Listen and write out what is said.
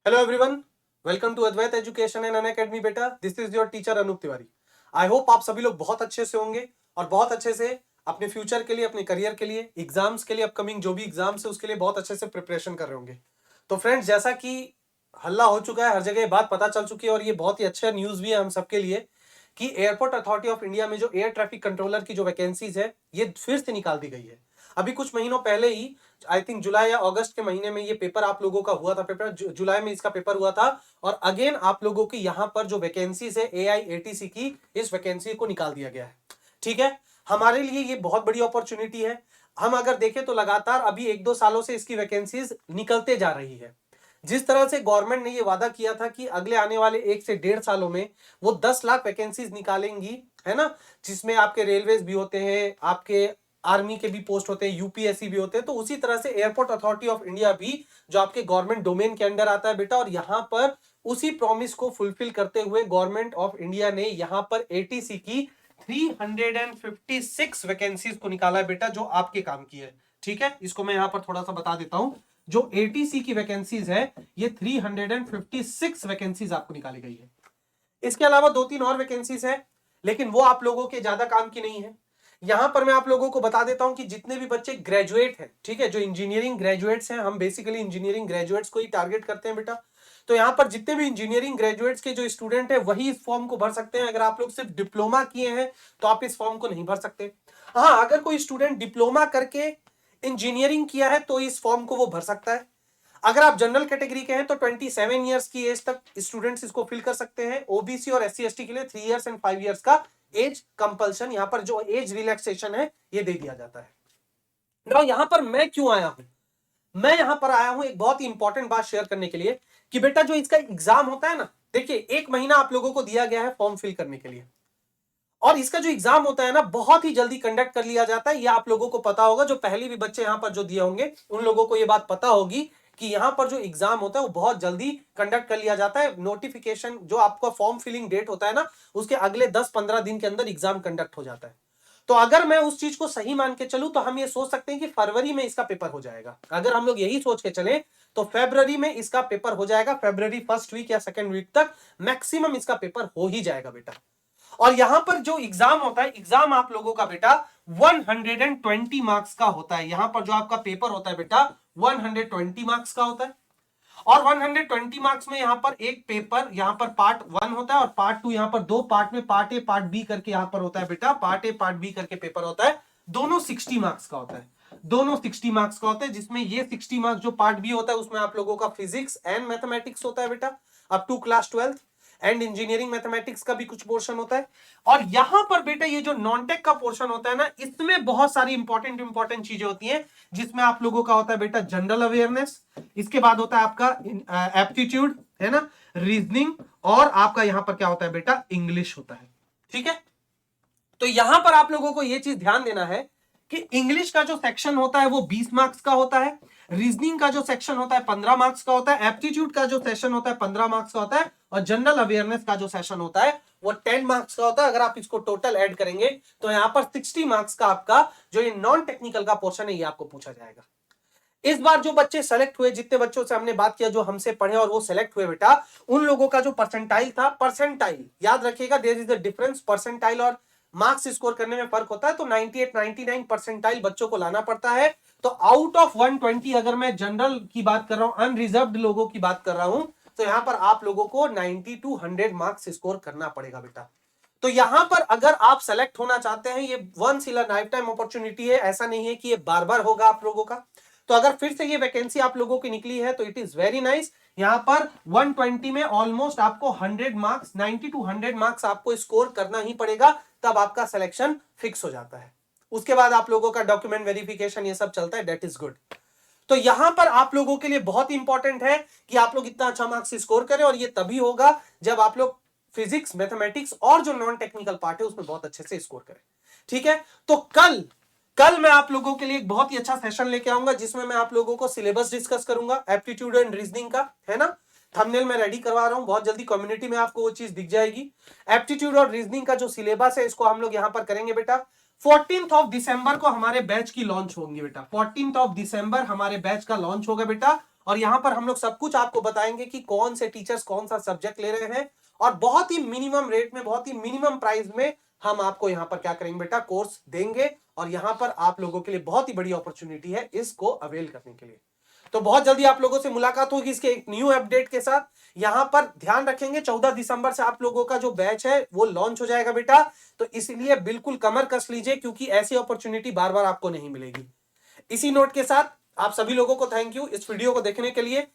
Hello everyone, welcome to Advait education and Unacademy बेटा। This is your teacher Anoop Tiwari. I hope आप सभी लोग बहुत अच्छे से होंगे और बहुत अच्छे से अपने फ्यूचर के लिए, अपने करियर के लिए, एग्जाम्स के लिए, अपकमिंग जो भी एग्जाम्स है उसके लिए बहुत अच्छे से प्रिपरेशन कर रहे होंगे। तो फ्रेंड्स, जैसा कि हल्ला हो चुका है, हर जगह ये बात पता चल चुकी है और ये बहुत ही अच्छा न्यूज भी है हम सबके लिए कि एयरपोर्ट अथॉरिटी ऑफ इंडिया में जो एयर ट्रैफिक कंट्रोलर की जो वैकेंसीज है ये फिर से निकाल दी गई है। अभी कुछ महीनों पहले ही, आई थिंक जुलाई या अगस्त के महीने में ये पेपर आप लोगों का हुआ था, पेपर जुलाई में इसका पेपर हुआ था। और अगेन आप लोगों की यहाँ पर जो वैकेंसीज है AIATC की, इस वैकेंसी को निकाल दिया गया है। ठीक है, हमारे लिए ये बहुत बड़ी अपॉर्चुनिटी है। हम अगर देखें तो लगातार अभी 1-2 सालों से इसकी वैकेंसीज निकलते जा रही है। जिस तरह से गवर्नमेंट ने ये वादा किया था कि अगले आने वाले 1 से 1.5 सालों में वो 10 लाख वैकेंसीज निकालेंगी, है ना, जिसमें आपके रेलवेज भी होते हैं, आपके आर्मी के भी पोस्ट होते हैं, UPSC भी होते हैं, तो उसी तरह से एयरपोर्ट अथॉरिटी ऑफ इंडिया भी जो आपके गवर्नमेंट डोमेन के अंडर आता है बेटा। और यहां पर उसी प्रॉमिस को फुलफिल करते हुए गवर्नमेंट ऑफ इंडिया ने यहां पर ATC की 356 वैकेंसीज को निकाला है बेटा, जो आपके काम की है। ठीक है, इसको मैं यहां पर थोड़ा सा बता देता हूं। जो ATC की वैकेंसीज है ये 356 वैकेंसीज आपको निकाली गई है। इसके अलावा 2-3 और वैकेंसीज है, लेकिन वो आप लोगों के ज्यादा काम की नहीं है। यहां पर मैं आप लोगों को बता देता हूं कि जितने भी बच्चे ग्रेजुएट हैं, ठीक है, जो इंजीनियरिंग ग्रेजुएट्स हैं, हम बेसिकली इंजीनियरिंग ग्रेजुएट्स को ही टारगेट करते हैं बेटा। तो यहां पर जितने भी इंजीनियरिंग ग्रेजुएट्स के जो स्टूडेंट है वही इस फॉर्म को भर सकते हैं। अगर आप लोग सिर्फ डिप्लोमा किए हैं तो आप इस फॉर्म को नहीं भर सकते। हाँ, अगर कोई स्टूडेंट डिप्लोमा करके इंजीनियरिंग किया है तो इस फॉर्म को वो भर सकता है। अगर आप जनरल कैटेगरी के हैं तो 27 ईयर्स की एज तक स्टूडेंट्स इसको फिल कर सकते हैं। ओबीसी और SC ST के लिए 3 ईयर्स एंड 5 ईयर्स का एज कंपल्शन, यहां पर जो एज रिलैक्सेशन है ये दे दिया जाता है। नाउ यहां पर मैं क्यों आया हूं? मैं यहां पर आया हूं एक बहुत ही इंपॉर्टेंट बात शेयर करने के लिए कि बेटा जो इसका एग्जाम होता है ना, देखिए 1 महीना आप लोगों को दिया गया है फॉर्म फिल करने के लिए, और इसका जो एग्जाम होता है ना बहुत ही जल्दी कंडक्ट कर लिया जाता है। ये आप लोगों को पता होगा, जो पहले भी बच्चे यहां पर जो दिए होंगे उन लोगों को ये बात पता होगी कि यहां पर जो एग्जाम होता है वो बहुत जल्दी कंडक्ट कर लिया जाता है। नोटिफिकेशन जो आपका फॉर्म फिलिंग डेट होता है ना, उसके अगले 10-15 दिन के अंदर एग्जाम कंडक्ट हो जाता है। तो अगर मैं उस चीज को सही मान के चलूं तो हम ये सोच सकते हैं कि फरवरी में इसका पेपर हो जाएगा। अगर हम लोग यही सोच के चले तो फरवरी में इसका पेपर हो जाएगा। फरवरी फर्स्ट वीक या सेकेंड वीक तक मैक्सिमम इसका पेपर हो ही जाएगा बेटा। और यहां पर जो एग्जाम होता है, एग्जाम आप लोगों का बेटा 120 मार्क्स का होता है। यहां पर जो आपका पेपर होता है बेटा 120 मार्क्स का होता है। और 120 मार्क्स में यहां पर एक पेपर, यहां पर पार्ट 1 होता है और पार्ट 2, यहां पर 2 पार्ट में पार्ट A पार्ट B करके यहां पर होता है बेटा। पार्ट A पार्ट B करके पेपर होता है। दोनों 60 मार्क्स का होता है। दोनों 60 मार्क्स का होता है, जिसमें ये 60 मार्क्स जो पार्ट B होता है उसमें आप लोगों का फिजिक्स एंड मैथमेटिक्स होता है बेटा, up to class 12th, and engineering mathematics का भी कुछ पोर्शन होता है। और यहां पर बेटा ये जो नॉन टेक का पोर्शन होता है ना, इसमें बहुत सारी इंपॉर्टेंट चीजें होती हैं, जिसमें आप लोगों का होता है बेटा जनरल अवेयरनेस, इसके बाद होता है आपका एप्टीट्यूड, है ना, रीजनिंग, और आपका यहां पर क्या होता है बेटा इंग्लिश होता है। ठीक है, तो यहां पर आप लोगों को यह चीज ध्यान देना है कि इंग्लिश का जो सेक्शन होता है वो 20 मार्क्स का होता है, रीजनिंग का जो सेक्शन होता है 15 मार्क्स का होता है, एप्टीट्यूड का जो सेशन होता है 15 मार्क्स का होता है, और जनरल अवेयरनेस का जो सेशन होता है वो 10 मार्क्स का होता है। अगर आप इसको टोटल ऐड करेंगे तो यहां पर 60 मार्क्स का आपका जो ये नॉन टेक्निकल का पोर्शन है ये आपको पूछा जाएगा। इस बार जो बच्चे सेलेक्ट हुए, जितने बच्चों से हमने बात किया जो हमसे पढ़े और वो सेलेक्ट हुए बेटा, उन लोगों का जो परसेंटाइल था, परसेंटाइल याद रखिएगा, there is a difference, percentile और मार्क्स स्कोर करने में फर्क होता है। तो 98-99 परसेंटाइल बच्चों को लाना पड़ता है। तो आउट ऑफ 120, अगर मैं जनरल की बात कर रहा हूं, अनरिजर्व्ड लोगों की बात कर रहा हूं, तो यहां पर आप लोगों को 90 to 100 मार्क्स स्कोर करना पड़ेगा बेटा। तो यहां पर अगर आप सेलेक्ट होना चाहते हैं, ये once in a lifetime opportunity है, ऐसा नहीं है कि ये बार बार होगा आप लोगों का। तो अगर फिर से ये वैकेंसी आप लोगों की निकली है तो इट इज वेरी नाइस। यहां पर 120 में ऑलमोस्ट आपको 100 मार्क्स, 90 to 100 मार्क्स आपको स्कोर करना ही पड़ेगा, तब आपका सिलेक्शन फिक्स हो जाता है। उसके बाद आप लोगों का डॉक्यूमेंट वेरिफिकेशन ये सब चलता है, दैट इज गुड। तो यहां पर आप लोगों के लिए बहुत इंपॉर्टेंट है कि आप लोग इतना अच्छा मार्क्स स्कोर करें, और ये तभी होगा जब आप लोग फिजिक्स, मैथमेटिक्स और जो नॉन टेक्निकल पार्ट है उसमें बहुत अच्छे से स्कोर करें। ठीक है, तो कल मैं आप लोगों के लिए एक बहुत ही अच्छा सेशन लेके आऊंगा, जिसमें मैं आप लोगों को सिलेबस डिस्कस करूंगा एप्टीट्यूड एंड रीजनिंग का, है ना। थंबनेल में रेडी करवा रहा हूं, बहुत जल्दी कम्युनिटी में आपको वो चीज दिख जाएगी। एप्टीट्यूड और रीजनिंग का जो सिलेबस है इसको हम लोग यहां पर करेंगे बेटा। 14 दिसंबर को हमारे बैच की लॉन्च होंगी बेटा। 14 दिसंबर हमारे बैच का लॉन्च होगा बेटा, और यहां पर हम लोग सब कुछ आपको बताएंगे कि कौन से टीचर्स कौन सा सब्जेक्ट ले रहे हैं, और बहुत ही मिनिमम रेट में, बहुत ही मिनिमम प्राइस में हम आपको यहां पर क्या करेंगे बेटा, कोर्स देंगे। और यहां पर आप लोगों के लिए बहुत ही बड़ी अपॉर्चुनिटी है इसको अवेल करने के लिए। तो बहुत जल्दी आप लोगों से मुलाकात होगी इसके एक न्यू अपडेट के साथ। यहां पर ध्यान रखेंगे 14 दिसंबर से आप लोगों का जो बैच है वो लॉन्च हो जाएगा बेटा, तो इसलिए बिल्कुल कमर कस लीजिए, क्योंकि ऐसी अपॉर्चुनिटी बार बार आपको नहीं मिलेगी। इसी नोट के साथ आप सभी लोगों को थैंक यू इस वीडियो को देखने के लिए।